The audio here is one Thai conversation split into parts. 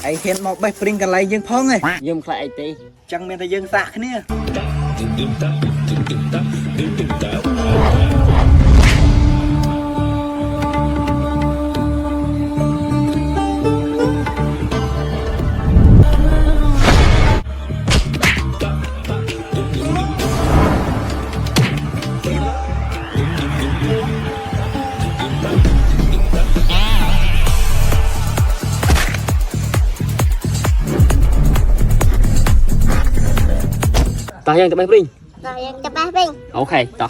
ไอเห็นมองไปปริงกันไรยังพ้องไง ยืมใครไอตี จังเมียนแต่ยังสากเนี่ยต่อยังจะไปปริง Rồi em cho ba Vinh. โอเคต่อ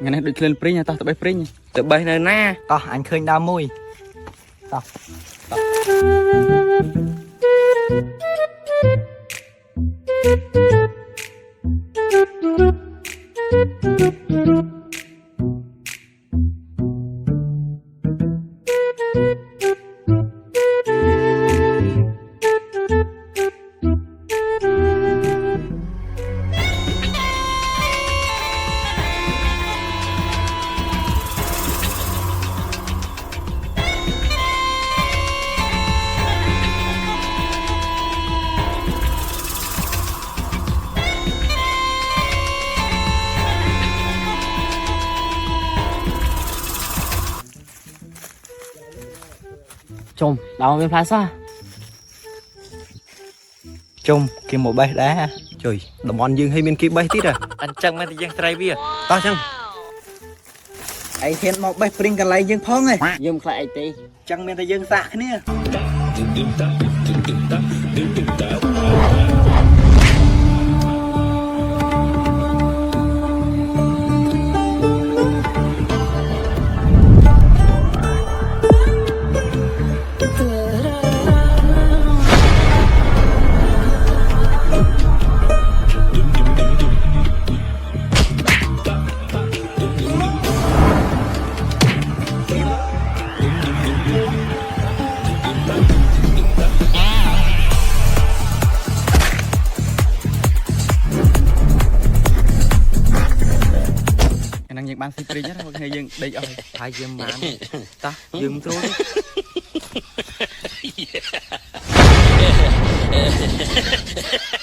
งั้นดูเคลื่อนปริงต่อจะไปปริงจะไปในหน้า ต่ออันเคยดาวมุยต่อชมเราเป็นพลาซ่า chung kia một bay đá trời đồng bọn dương hay bên kia bay tít à anh chẳng mà thì dân trai bia to chăngไอเห็นมองไปปริงกันไรยังพ้องไง ยืมใครไอตี จังเมียนแต่ยังสากเนี่ย นั่งยังบ้านสิปริงนะวันนี้ยังได้เอาพายยืมมาต่อยืมตัวดิ